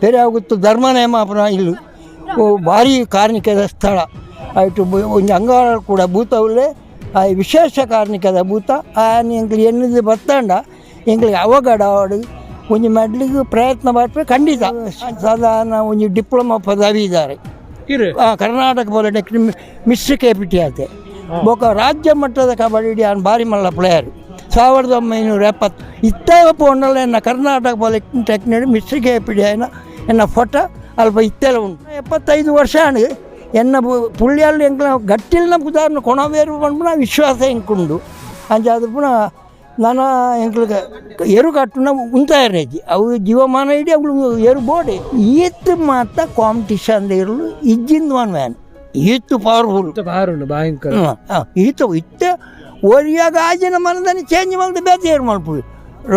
ಬೇರೆ ಆಗುತ್ತು ಧರ್ಮನೇಮಾಪನ ಇಲ್ಲು ಭಾರಿ ಕಾರ್ಣಿಕದ ಸ್ಥಳ ಆಯಿತು. ಒಂದು ಅಂಗಾರ ಕೂಡ ಭೂತವಲ್ಲೇ ವಿಶೇಷ ಕಾರ್ಣಿಕದ ಭೂತ ಎಂಗ್ಲಿಗೆ ಎನ್ನಿದ್ದು ಬತ್ತಂಡ ಎಂಗ್ಲಿಗೆ ಅವಘಡ ಆಡು ಒಂದು ಮೆಡ್ಲಿಗೆ ಪ್ರಯತ್ನ ಮಾಡ್ಬೇಕು ಖಂಡಿತ. ಸಾಧಾರಣ ಒಂದು ಡಿಪ್ಲೊಮಾ ಪದವಿ ಇದ್ದಾರೆ ಕರ್ನಾಟಕ ಪಾಲಿಟೆಕ್ನಿಕ್ ಮಿಸ್ಟ್ರಿ ಕೆಪಿಟಿ ಆತೆ ಬೊಕ್ಕ ರಾಜ್ಯ ಮಟ್ಟದ ಕಬಡ್ಡಿ ಅವ್ನು ಭಾರಿ ಮಲ್ಲ ಪ್ಲೇಯರ್ 1970 ಇತ್ತೇ ಪೋಂಡಲ್ಲ ಎನ್ನ ಕರ್ನಾಟಕ ಪಾಲಿಟೆಕ್ನಿಕ್ ಮಿಸ್ಟ್ರಿ ಕೆಪಿಟಿ ಆಯ್ನ ಎನ್ನ ಫೋಟೋ ಅಲ್ಪ ಇತ್ತೆಲ್ಲ ಉಂಟು 75 ವರ್ಷ ಅಣ್ಣ ಎನ್ನ ಪುಳ್ಳಿಯಲ್ಲಿ ಎಂಕ್ಲ ಗಟ್ಟಿಲ್ನ ಉದಾಹರಣೆ ಕೊಣವೇರು ಪಂಪುನ ವಿಶ್ವಾಸ ಎಂಕುಂಡು ಅಂಚಾದ ಪುನಃ ನಾನು ಎಂಕ್ಲಿಗೆ ಎರು ಕಟ್ಟುನ ಉಂತಾಯಿರೇಜಿ ಅವು ಜೀವಮಾನ ಇಡೀ ಅವಳು ಎರು ಬೋಡೆ ಈತ್ ಮಾತ್ರ ಕಾಂಪಿಟಿಷನ್ ಇರಲು ಇಜ್ಜಿಂದು ಒನ್ ಮ್ಯಾನ್ ಈತ್ತು ಪವರ್ಫುಲ್ ಭಯಂಕರ ಈತ ಇತ್ತೆ ಒರಿಯಾಗ ಆಜಿನ ಮನದಲ್ಲಿ ಚೇಂಜ್ ಮಾಡಿದ ಬೇತೆ ಏರು ಮಾಡ್ಬೋದು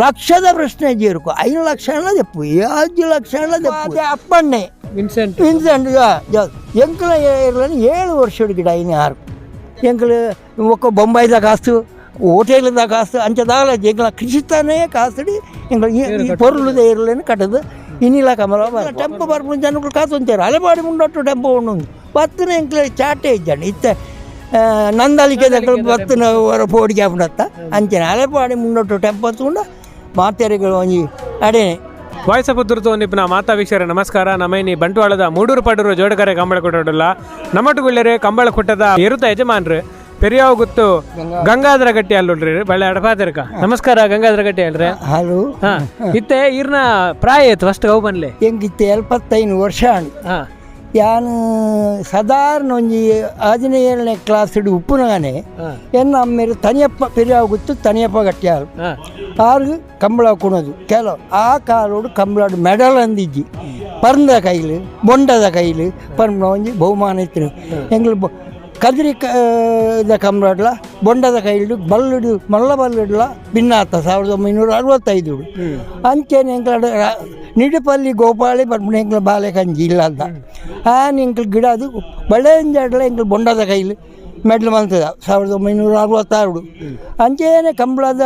ಲಕ್ಷದ ಪ್ರಶ್ನೆ ಜೀರ್ಕು 5 ಲಕ್ಷ ದೆಪ್ಪು 5 ಲಕ್ಷ ದೆಪ್ಪು ಅಪ್ಪಣ್ಣೆ ವಿನ್ಸೆಂಟ್ ಎಂಕ್ಲ ಇರಲಿ 7 ವರ್ಷದ ಗಿಡ ಇನ್ನು ಯಾರು ಎಂಕ್ಲು ಒಕ್ಕ ಬೊಂಬೈದಾಗ ಕಾಸು ಹೋಟೆಲ್ದಾಗ ಕಾಸು ಅಂಚದಾಗಲ ಎಂಕ್ಲ ಕೃಷಿತಾನೇ ಕಾಸಡಿ ಎಂಗ್ಲ ಪೊರ್ಲುದೇ ಇರಲೇನು ಕಟ್ಟದು ಇನ್ನಿಲ್ಲ ಕಮಲ ಟೆಂಪೋ ಬರ್ಪು ಜನಗಳು ಕಾಸು ಅಂತಾರೆ ಅಲೆಪಾಡಿ ಮುಂಡೊಟ್ಟು ಟೆಂಪೋ ಉಂಡು ಬತ್ತನ ಎಂಕ್ಲ ಚಾಟೆ ಇದ್ದಾನೆ ಇತ್ತೆ ನಂದಲಿಕೆ ಬತ್ತನ ಹೊರ ಪೋಡಿಗೆ ಹಾಕೊಂಡತ್ತ ಅಂಚನೆ ಅಲೆಪಾಡಿ ಮುಂಡೊಟ್ಟು ಟೆಂಪೋ ಹತ್ಕೊಂಡು ಮಾತೆರೆಗಳು ಒಂಜಿ ಅಡೇನೆ ವಾಯ್ಸ್ ಪುತ್ತೂರು ತೋಂದಿಪ್ಪ ಮಾತಾ ವೀಕ್ಷಕರೇ ನಮಸ್ಕಾರ. ನಮ್ಮೈನಿ ಬಂಟ್ವಾಳದ ಮೂಡೂರು ಪಡೂರು ಜೋಡಕರೆ ಕಂಬಳ ಕೊಟ್ಟಲ್ಲ ನಮ್ಮಟುಗುಳ್ಳೆರೆ ಕಂಬಳ ಕೊಟ್ಟದ ಎರುತ ಯಜಮಾನ್ರು ಪೆರಿಯಾವ್ ಗೊತ್ತು ಗಂಗಾಧರ ಗಟ್ಟಿ ಅಲ್ರಿ ಬಳ್ಳೆ ಅಡಪಾತಿರ್ಕ. ನಮಸ್ಕಾರ ಗಂಗಾಧರ ಗಟ್ಟಿ ಅಲ್ರಿ. ಹಲೋ ಇತ್ತೆ ಈರ್ನ ಪ್ರಾಯ ಇತ್ತು ಫಸ್ಟ್ ಅವು ಬನ್ಲೆ ಹೆಂಗಿತ್ತೆ 75 ವರ್ಷ ಯಾನು ಸಾಧಾರಣ ಒಂಜಿ 17ನೇ ಕ್ಲಾಸ್ ಇಡು ಉಪ್ಪುನಾನೆ ಎನ್ನ ಅಮ್ಮೇರು ತನಿಯಪ್ಪ ಪೆರಿಯಾವ್ ಗೊತ್ತು ತನಿಯಪ್ಪ ಗಟ್ಟಿ ಹಾಲು ಆರು ಕಂಬಳ ಕುಣೋದು ಕೆಲವು ಆ ಕಾಲೋಡು ಕಂಬಳಾಡು ಮೆಡಲ್ ಅಂದಿಜ್ಜಿ ಪರ್ದ ಕೈಲು ಬೊಂಡದ ಕೈಲು ಪರ್ಮ ಒಂಜಿ ಬಹುಮಾನ ಇತ್ತು ಎಂಗ್ಲು ಕದ್ರಿ ಕಂಬಳಾಡ್ಲ ಬೊಂಡದ ಕೈಲು ಬಲ್ಲಿಡು ಮಲ್ಲ ಬಲ್ಲಿಡ್ಲ ಭಿನ್ನಾತ 1965 ಅಂಚೆನೆ ಎಂಕ್ಲ ನಿಡುಪಲ್ಲಿ ಗೋಪಾಳಿ ಬರ್ಬಿಟ್ಟು ಎಂಕ್ಲ ಬಾಲೆ ಕಂಜಿ ಇಲ್ಲ ಅಂತ ಎಂಕ್ಲ ಗಿಡ ಅದು ಬಳೆಂಜಾಡ್ಲ ಎಂಕ್ಲ ಬೊಂಡದ ಕೈಲು ಮೆಡ್ಲ್ ಬಂತದ 1966 ಅಂಚೇನೆ ಕಂಬಳದ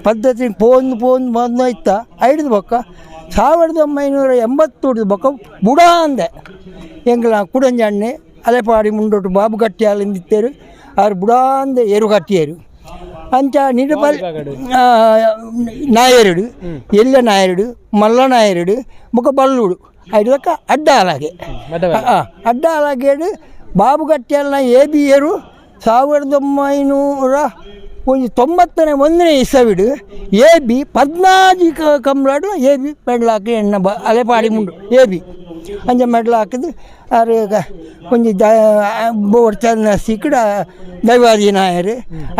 ಪದ್ಧತಿ ಪೋಂದು ಇತ್ತ ಐಡ್ದು ಬೊಕ್ಕ 1980 ಬೊಕ್ಕ ಬುಡ ಅಂದೆ ಎಂಗ್ಲ ಕುಡಂಜಣ್ಣೆ ಅಲೆಪಾಡಿ ಮುಂಡೊಟ್ಟು ಬಾಬು ಗಟ್ಟಿ ಅಲ್ಲಿಂದಿತ್ತೇರು ಅವ್ರು ಬುಡ ಅಂದೆ ಎರು ಕಟ್ಟಿಯರು ಅಂಚ ನಿಡುಪಲ್ಲಿ ನಾಯರುಡು ಎಲ್ಲ ನಾಯರುಡು ಮಲ್ಲ ನಾಯರುಡು ಬೊಕ್ಕ ಬಲ್ಲುಡು ಐಡ್ಲಕ್ಕ ಅಡ್ಡ ಅಲಾಗೆ ಅಡ್ಡ ಅಲಾಗೇಡು ಬಾಬು ಗಟ್ಟಿಯಲ್ಲ ಎ ಬಿ ಏರು 1991 ಇಸವಿಡು ಎ ಬಿ 14 ಕಂಬಳಾಡು ಎ ಬಿ ಮೆಡ್ಲ್ ಹಾಕಿ ಎಣ್ಣ ಅಲೆಪಾಡಿ ಮುಂಡು ಎ ಬಿ ಅಂಚ ಮೆಡ್ಲ್ ಹಾಕಿದ್ದು ಅವ್ರು ಕೊಂಚ ಬೋರ್ಡ್ ಚಂದ ಸಿಕ್ಕಡ ದೈವಾದಿ ನಾಯರು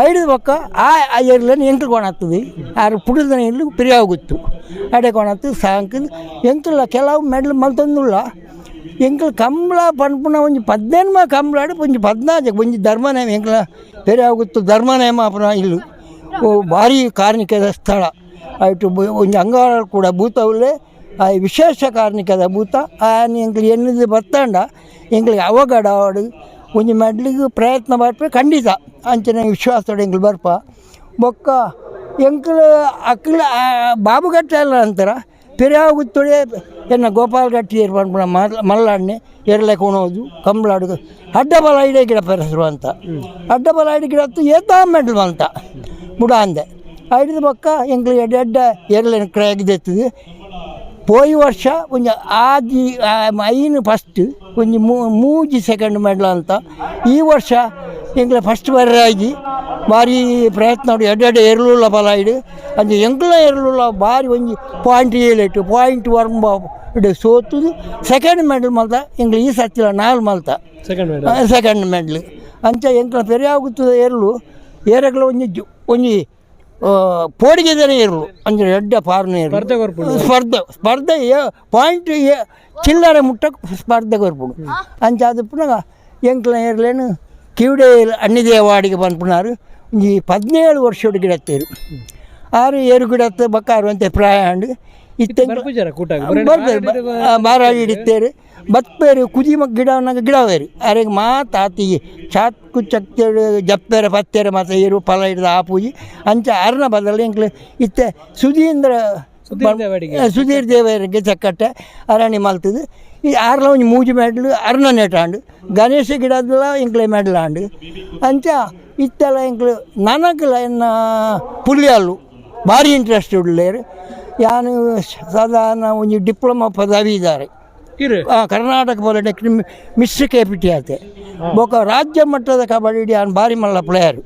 ಐದು ಪಕ್ಕ ಆ ಏರ್ಲನ್ನು ಎಂಕ್ಲು ಕೊಣಾಗ್ತದೆ ಆರು ಪುಟದ ಇಲ್ಲು ಪಿರಿಯಾಗುತ್ತು ಅಡೆ ಕೊಣಾಗ್ತು ಸಾಂಕದು ಎಂಕ್ಲ ಕೆಲವು ಮೆಡ್ಲ್ ಮಲ್ತೊಂದುಲ್ಲ ಎಂಕ್ಲ ಕಂಬಳ ಪಂಪುನ ಒಂಜಿ 18 ಕಂಬಳಾಡು ಒಂಜಿ 14 ಒಂಜಿ ಧರ್ಮನೇಮ ಎಂಕ್ಲ ಬೇರೆ ಆಗುತ್ತು ಧರ್ಮನೇಮಾಪನ ಇಲ್ಲು ಭಾರಿ ಕಾರ್ಣಿಕದ ಸ್ಥಳ ಆಯಿತು. ಒಂಜಿ ಅಂಗಾರ ಕೂಡ ಭೂತವಲ್ಲೇ ವಿಶೇಷ ಕಾರ್ಣಿಕದ ಭೂತ ಎಂಗ್ಲಿಗೆ ಎನ್ನಿದ್ದು ಬತ್ತಂಡ ಎಂಗ್ಲಿಗೆ ಅವಘಡ ಆಡು ಒಂದು ಮೆಡ್ಲಿಗೆ ಪ್ರಯತ್ನ ಮಾಡ್ಬೇಕು ಖಂಡಿತ ಅಂಚನೆ ವಿಶ್ವಾಸ ಎಂಗ್ಲು ಬರ್ಪ ಬೊಕ್ಕ ಎಂಕ್ಲು ಅಕ್ಲ ಬಾಬು ಗಟ್ಟಿ ಅಲ್ಲ ಅಂತಾರ ಪಿರಿಯಾಗುತ್ತೊಡೆ ಎನ್ನ ಗೋಪಾಲ್ ಗಟ್ಟಿ ಏರ್ ಪಂಪುನ ಮಲ್ಲಾಣ್ಣೆ ಎರಲೆ ಕೊಣೋದು ಕಂಬಳಾಡು ಅಡ್ಡಬಲ ಐಡೆ ಗಿಡ ಪೆರಸರು ಅಂತ ಅಡ್ಡಬಲ ಐಡೆ ಗಿಡ ಹತ್ತು ಏತಾ ಮೆಡ್ಲ್ ಬಂತ ಬುಡ ಅಂದೆ ಐದು ಪಕ್ಕ ಎಂಗ್ಲಿಗೆ ಎಡ್ಡ ಎರಲೆ ಕ್ರಾಗಿದೆತ್ತದೆ ಪೋಯಿ ವರ್ಷ ಒಂಜಿ ಆಜಿ ಐನು ಫಸ್ಟ್ ಒಂಜಿ ಮೂಜಿ ಸೆಕೆಂಡ್ ಮೆಡ್ಲ್ ಅಂತ ಈ ವರ್ಷ ಎಂಕ್ಲ ಫಸ್ಟ್ ಬರಾಗಿ ಭಾರಿ ಪ್ರಯತ್ನ ನೋಡಿ ಎಡ್ಡೆ ಎರಲುಲ್ಲ ಬಲಾಯಿಡು ಅಂಚೆ ಎಂಕ್ಲ ಎರಲುಲ್ಲ ಭಾರಿ ಒಂಜಿ .7 ಇಡು ಸೋತುದು ಸೆಕೆಂಡ್ ಮೆಡ್ಲ್ ಮಲ್ತ ಎಂಕ್ಲ ಈ ಸತ್ತಿಲ್ಲ 4 ಮಲ್ತ ಸೆಕೆಂಡ್ ಮೆಡ್ಲ್ ಅಂಚ ಎಂಕ್ಲ ಪೆರಿಯಾಗುತ್ತದೆ ಎರಲು ಏರಗ್ಲ ಒಂಜಿ ಪೋಡಿಗೆದನೇ ಇರಲು ಅಂದರೆ ಎಡ್ಡ ಪಾರ್ನ ಸ್ಪರ್ಧೆ ಪಾಯಿಂಟ್ ಚಿಲ್ಲರೆ ಮುಟ್ಟಕ್ಕೆ ಸ್ಪರ್ಧೆ ಕೊರ್ಪುಡು ಅಂಚಾದ ಪುನಃ ಎಂಕ್ಲ ಇರಲೇನು ಕಿವಿಡೆ ಅಣ್ಣಿದೆ ವಾಡಿಗೆ ಬಂದ್ಪುನಾರು ಈ 17 ವರ್ಷದ ಗಿಡತ್ತೇರು ಆರು ಏರು ಗಿಡತ್ತ ಬಕ್ಕಾರು ಅಂತ ಪ್ರಾಯಾಂಡು ಇತ್ತೆ ಮಾರಾಡಿ ಹಿಡಿತೇರು ಬತ್ತೇರು ಕುದಿ ಗಿಡ ಗಿಡವೇರು ಅರೆಗೆ ಮಾತಾತಿ ಚಾತ್ಕು ಚಕ್ತೇರು ಜಪ್ಪೇರೆ ಪತ್ತೇರೆ ಮತ್ತು ಏರು ಫಲ ಹಿಡಿದು ಆ ಪೂಜಿ ಅಂಚ ಅರ್ನ ಬದಲು ಎಂಕ್ಲು ಇತ್ತೆ ಸುಧೀಂದ್ರ ಸುಧೀರ್ ದೇವರಿಗೆ ಚಕ್ಕಟ್ಟೆ ಅರಣಿ ಮಲ್ತದು ಈ ಆರ್ಲ ಒಂಜಿ ಮೂಜಿ ಮೆಡ್ಲು ಅರ್ನ ನೆಟಾಂಡು ಗಣೇಶ ಗಿಡದಲ್ಲ ಎಂಕ್ಲೆ ಮೆಡ್ಲ್ ಆಂಡು ಅಂಚ ಇತ್ತೆಲ್ಲ ಎಂಕ್ಲು ನನಗಲ ಎನ್ನ ಪುಲ್ಯಾಲು ಭಾರಿ ಇಂಟ್ರೆಸ್ಟ್ ಉಳ್ಳೇರು ಯಾನು ಸಾಧಾರಣ ಒಂಜಿ ಡಿಪ್ಲೊಮಾ ಪದವಿ ಇದ್ದಾರೆ ಕರ್ನಾಟಕ ಪಾಲಿಟೆಕ್ನಿಕ್ ಮಿಶ್ರ ಕೆಪಿಟಿ ಆತೆ ಬೊಕ ರಾಜ್ಯ ಮಟ್ಟದ ಕಬಡ್ಡಿ ಆನ್ ಭಾರಿ ಮಲ್ಲ ಪ್ಲೇಯರ್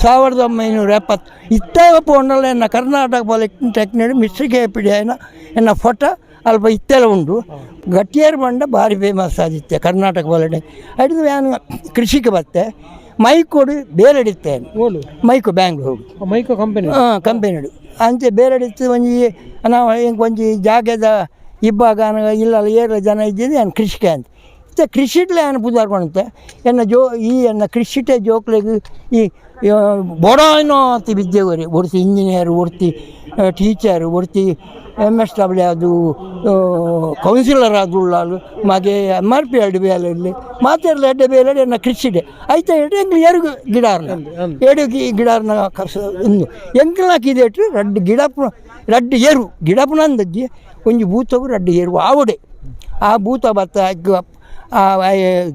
1970 ಇತ್ತಾಗ ಪೋಂಡಲ್ಲ ಎನ್ನ ಕರ್ನಾಟಕ ಪಾಲಿಟೆಕ್ನಿಕ್ ಮಿಶ್ರ ಕೆಪಿಟಿ ಆಯ್ನ ಎನ್ನ ಫೋಟೋ ಅಲ್ಪ ಇತ್ತೆಲ್ಲ ಉಂಡು ಗಟ್ಟಿಯರ್ ಬಂಡ ಭಾರಿ ಫೇಮಸ್ ಆದಿತ್ತೆ ಕರ್ನಾಟಕ ಪಾಲಿಟೆಕ್ನಿಕ್ ಹಿಡಿದು ನಾನು ಕೃಷಿಗೆ ಬತ್ತೆ ಮೈಕೋಡು ಬೇರೆಡಿತ್ತೇನೆ ಮೈಕು ಬ್ಯಾಂಗ್ಳೂರು ಮೈಕೋ ಕಂಪನಿ ಕಂಪೆನಿಡು ಅಂಚೆ ಬೇರೆಡಿತ್ತು ಒಂಜಿ ನಾವು ಹೆಂಗೆ ಒಂಜಿ ಜಾಗದ ಇಬ್ಬಾಗ ಇಲ್ಲ ಏರ ಜನ ಇದ್ದಿದ್ದು ನಾನು ಕೃಷಿಕೆ ಅಂತ ಇತ್ತ ಕೃಷಿಟ್ಲೆ ನಾನು ಪುದಾರ್ಕೊಂಡಂತೆ ಎನ್ನ ಎನ್ನ ಕೃಷಿಟೆ ಜೋಕ್ಲೆಗೆ ಈ ಬೊಡಾಯ್ನೋ ಅಂತ ವಿದ್ಯೆಗೋರಿ ಒಡ್ತಿ ಇಂಜಿನಿಯರ್ ಒಡ್ತಿ ಟೀಚರ್ ಒಡ್ತಿ MSW ಅದು ಕೌನ್ಸಿಲರ್ ಆದುಳ್ಳಾಲು ಮಗೆ MRP ಬೇಲೆ ಮಾತಾಡಲ ಎಡ್ಡೆ ಬೇಲೆ ಎನ್ನ ಕೃಷಿಡೆ ಆಯ್ತಾ ಎಂಗ್ಲು ಎರಡು ಗಿಡಾರ್ನ ಎರಡು ಗಿಡಾರ್ನ ಇನ್ನು ಎಂಕ್ಲಾಕಿದೇಟ್ರು ರಡ್ಡು ಗಿಡಪು ರಡ್ಡು ಏರು ಗಿಡಪುನ ಅಂದಜ್ಜಿ ಒಂಜಿ ಭೂತವು ರಡ್ಡು ಏರು ಆವಡೆ ಆ ಭೂತ ಬತ್ತ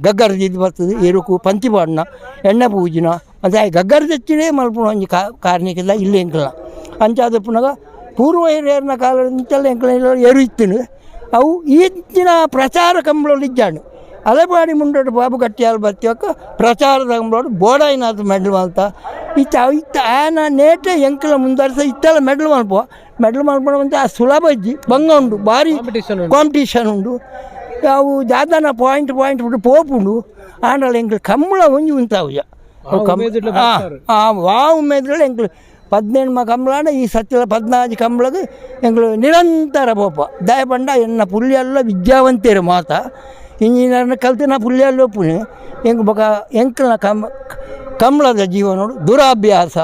ಗಗ್ಗರದಿದ್ದು ಬರ್ತದೆ ಏರುಕು ಪಂತಿ ಪಾಡ್ನ ಎಣ್ಣೆ ಪೂಜಿನ ಮತ್ತು ಆ ಗಗ್ಗರದಚ್ಚಿಡೆ ಮಲ್ಪುಣ ಒಂಜಿ ಕಾರ್ಣಿಕಲ್ಲ ಇಲ್ಲ ಎಂಕಲ್ನ ಅಂಚಾದ ಪುನಗ ಪೂರ್ವ ಹಿರಿಯರ್ನ ಕಾಲದಿಂತೆಲ್ಲ ಎಂಕಲ ಏರು ಇತ್ತನು ಅವು ಈಚಿನ ಪ್ರಚಾರ ಕಂಬಳಲ್ಲಿ ಇಜ್ಜಾಣು ಅಲೆಪಾಡಿ ಮುಂಡೋಡು ಬಾಬು ಗಟ್ಟಿಯಾಲ್ ಬತ್ತಿಯಕ್ಕ ಪ್ರಚಾರದ ಕಂಬಳೋಡು ಬೋಡಾಯಿನಾಥ ಮೆಡ್ಲ್ ಮಲ್ತ ಇತ್ತ ಆನ ನೇಟೆ ಎಂಕಲ ಮುಂದರ್ಸ ಇತ್ತೆಲ್ಲ ಮೆಡ್ಲ್ ಮಲ್ಪುವ ಮೆಡ್ಲ್ ಮಲ್ಪುವಂತ ಆ ಸುಲಭ ಇಜ್ಜಿ ಬಂಗ ಉಂಡು ಭಾರಿ ಕಾಂಪಿಟೇಷನ್ ಉಂಡು ಅವು ಜಾತನ ಪಾಯಿಂಟ್ ಬಿಟ್ಟು ಪೋಪುಂಡು ಆಂಡಲ್ಲ ಎಂಕ್ಲು ಕಂಬಳ ಒಂಜಿ ಉಂತಾವುಜ ವಾವು ಮೇದ್ಗಳು ಎಂಕ್ಲು 17 ಕಂಬಳಾಂಡ ಈ ಸತ್ಯದ 14 ಕಂಬಳಗೆ ಎಂಕ್ಲು ನಿರಂತರ ಪೋಪ ದಯಪಂಡ ಎನ್ನ ಪುಲ್ಯಲ್ಲ ವಿದ್ಯಾವಂತೇರು ಮಾತ ಇಂಜಿನಿಯರ್ನ ಕಲ್ತು ನಾ ಪುಲ್ಯಲ್ಲ ಒಪ್ಪುನಿ ಎಂಕ್ ಬೊಕ ಎಂಕ್ಲನ ಕಂಬಳದ ಜೀವನೋಡು ದುರಾಭ್ಯಾಸ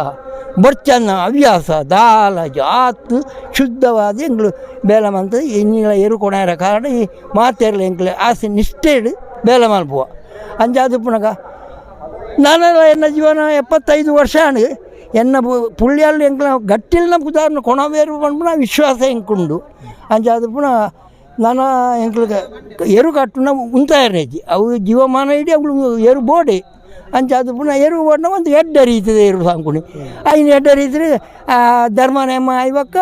ಬೊರ್ಚನ್ನ ಹವ್ಯಾಸ ದಾಲಜ ಆತು ಶುದ್ಧವಾದ ಎಂಗ್ಲು ಬೇಲ ಮಂತ ಇನ್ನಿಲ ಎರು ಕೊಣೆರ ಕಾರಣ ಈ ಮಾತೇರ್ಲ ಎಂಕ್ಲೆ ಆಸೆ ನಿಷ್ಠೆಡು ಬೇಲ ಮಲ್ಪುವ ಅಂಜಾದು ಪುನಗ ನಾನೆಲ್ಲ ಎನ್ನ ಜೀವನ 75 ವರ್ಷ ಆಂಡು ಎನ್ನ ಪುಳ್ಳಿಯಲ್ಲಿ ಎಂಕ್ಲ ಗಟ್ಟಿಲ್ನ ಪುದಾರ್ನ ಕೊಣವೇರು ಪಂಪುನ ವಿಶ್ವಾಸ ಎಂಕುಂಡು ಅಂಚಾದ ಪುನಃ ನಾನು ಎಂಕ್ಲಿಗೆ ಎರು ಕಟ್ಟುನ ಉಂತಾಯರ್ನೇಜಿ ಅವು ಜೀವಮಾನ ಇಡೀ ಅವಳು ಎರು ಬೋಡೆ ಅಂಚಾದ ಪುನಃ ಎರು ಬೋಡ್ನ ಒಂದು ಎಡ್ಡ ರೀತಿದೆ ಎರು ಸಾಂಕುಣಿ ಐನು ಎಡ್ಡ ರೀತಿ ಧರ್ಮನೇಮ ಐವಕ್ಕ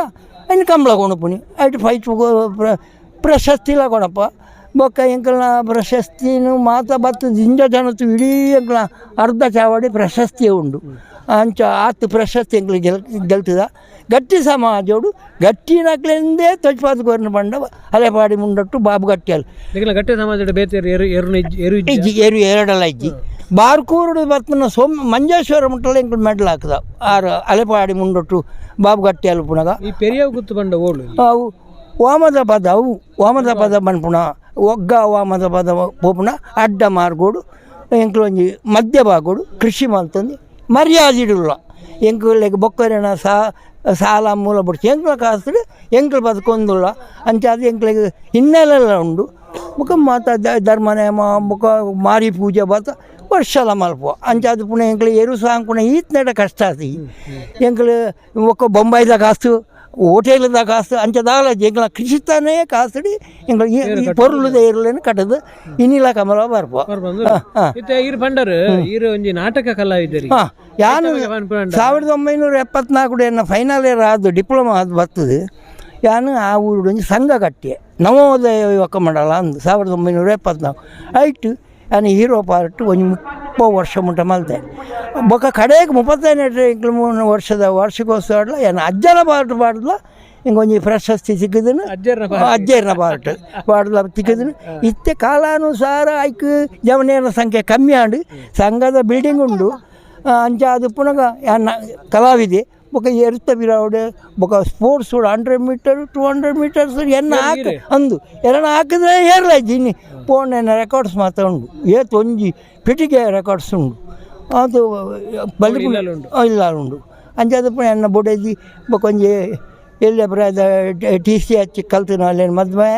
ಐನು ಕಂಬಳ ಕೊಣಪುನಿ ಐಟು ಫೈಟ್ ಪ್ರಶಸ್ತಿಲ ಕೊಣಪ್ಪ ಬೊಕ್ಕ ಎಂಕಲ್ನ ಪ್ರಶಸ್ತಿನೂ ಮಾತ ಬತ್ತು ಜಿಂಜ ಜನತ್ತು ಇಡೀ ಎಂಕ್ಲ ಅರ್ಧ ಚಾವಡಿ ಪ್ರಶಸ್ತಿಯೇ ಉಂಡು ಅಂಚ ಆತು ಪ್ರಶಸ್ತಿ ಎಂಕ್ಲಿಗೆ ಗೆಲ್ತದ ಗಟ್ಟಿ ಸಮಾಜೋಡು ಗಟ್ಟಿ ನಕ್ಲೆಂದೇ ತೊಜ್ಪಾದ ಕೋರ್ನ ಬಂಡ ಅಲೆಪಾಡಿ ಮುಂಡಟ್ಟು ಬಾಬು ಗಟ್ಟಿಯಲ್ಲ ಗಟ್ಟಿ ಸಮಾಜದ ಇಜ್ಜಿ ಎರು ಎರಡಲ್ಲ ಇಜ್ಜಿ ಬಾರ್ಕೂರುಡು ಬರ್ತನ ಮಂಜೇಶ್ವರ ಮುಟ್ಟಲ್ಲ ಎಂಕ್ಲು ಮೆಡ್ಲ್ ಹಾಕದ ಆರು ಅಲೆಪಾಡಿ ಮುಂಡಟ್ಟು ಬಾಬು ಗಟ್ಟಿಯಲ್ಲ ಪುನಗ ಈ ಪೆರಿಯಾವ್ ಗುತ್ತು ಬಂಡ ಓಳು ಅವು ವಾಮದ ಪದ ಅವು ವಾಮದ ಪದ ಬನ್ಪುಣ ಒಗ್ಗ ವಾಮದ ಪದ ಪೋಪುಣ ಅಡ್ಡ ಮಾರ್ಗೋಡು ಎಂಕ್ಲು ಒಂಜಿ ಮಧ್ಯ ಭಾಗೋಡು ಕೃಷಿ ಮಲ್ತಂದು ಮರ್ಯಾದಿಡುಲ್ಲ ಎಂಕ್ಲೆಗ್ ಬೊಕ್ಕರಿನ ಸಾಲ ಮೂಲ ಬಿಡ್ಸಿ ಎಂಕ್ಲ ಕಾಸ್ತು ಎಂಕ್ಲು ಬದುಕೊಂದುಲ್ಲ ಅಂಚಾದ ಎಂಕ್ಲೆಗ್ ಹಿನ್ನೆಲೆಲ್ಲ ಉಂಡು ಮುಖ ಮಾತ ಧರ್ಮನೇಮ ಮುಖ ಮಾರಿ ಪೂಜೆ ಬಾತ ವರ್ಷಲ ಮಲ್ಪುವ ಅಂಚಾದ ಪುನಃ ಎಂಕ್ಲೆ ಎರು ಸಾಂಕುಣ ಈತ್ನೆಡ ಕಷ್ಟ ಆತಿ ಎಂಕ್ಲು ಒಕ್ಕ ಬೊಂಬೈದ ಕಾಸ್ತು ಹೋಟೆಲ್ದ ಕಾಸು ಅಂಚದಾಲ ಎಂಕ್ಲ ಕೃಷಿತಾನೇ ಕಾಸಡಿ ಎಂಗ್ಲ ಪೊರ್ಲುದ ಇರ್ಲೇನು ಕಟ್ಟದು ಇನ್ನಿಲ್ಲ ಕಮಲ ಬರ್ಪ ಒಂಜಿ ನಾಟಕ ಕಲಾವಿದರಿ ಯಾನು 1974 ಎನ್ನ ಫೈನಲ್ ಇಯರ್ ಆದು ಡಿಪ್ಲೊಮಾ ಅದು ಬರ್ತದೆ ಯಾನು ಆ ಊರು ಒಂಜಿ ಸಂಘ ಕಟ್ಟಿ ನವೋದಯ ಒಕ್ಕ ಮಾಡಲ್ಲ ಅಂದು 1974 ಐಟು ನಾನು ಹೀರೋ ಪಾರ್ಟ್ ಒಂಜಿ 30 ವರ್ಷ ಮುಟ್ಟ ಮಲ್ತೆ ಬೊಕ್ಕ ಕಡೆಗೆ 35 ವರ್ಷದ ವಾರ್ಷಿಕೋತ್ಸವ ಏನು ಅಜ್ಜನ ಪಾರ್ಟ್ ಪಾಡ್ಲ ಹಿಂಗೊಂಜಿ ಪ್ರಶಸ್ತಿ ಸಿಕ್ಕಿದನು ಅಜ್ಜರ್ನ ಪಾರ್ಟ್ ಪಾಡ್ಲ ಸಿಕ್ಕಿದನು ಇತ್ತೆ ಕಾಲಾನುಸಾರ ಐಕ್ ಜವನಿಯರ ಸಂಖ್ಯೆ ಕಮ್ಮಿ ಆಂಡು ಸಂಘದ ಬಿಲ್ಡಿಂಗ್ ಉಂಡು ಅಂಚಾದ ಪುನಗ ಕಲಾವಿದೆ ಬೊಕ ಎರ್ತ ಬಿರಾವಡೆ ಬೊಕ ಸ್ಪೋರ್ಟ್ಸ್ 100 ಮೀಟರ್ 200 ಮೀಟರ್ಸ್ ಎನ್ನ ಹಾಕ ಅಂದು ಎನ್ನ ಹಾಕಿದ್ರೆ ಏರ್ಲಾಯ್ತು ಇನ್ನು ಫೋನ್ ರೆಕಾರ್ಡ್ಸ್ ಮಾತ್ರ ಉಂಡು ಏತ್ ಒಂಜಿ ಪಿಟಿಗೆ ರೆಕಾರ್ಡ್ಸ್ ಉಂಡು ಅದು ಬಲ್ಲಿ ಇಲ್ಲ ಉಂಡು ಅಂಚಾದ ಪುನಃ ಎನ್ನ ಬೊಡೇಜಿ ಬೊಕೊಂಜಿ ಎಲ್ಲಿ ಪ್ರಾಯದ TC ಹಚ್ಚಿ ಕಲ್ತಿನ ಅಲ್ಲೇನು ಮದುವೆ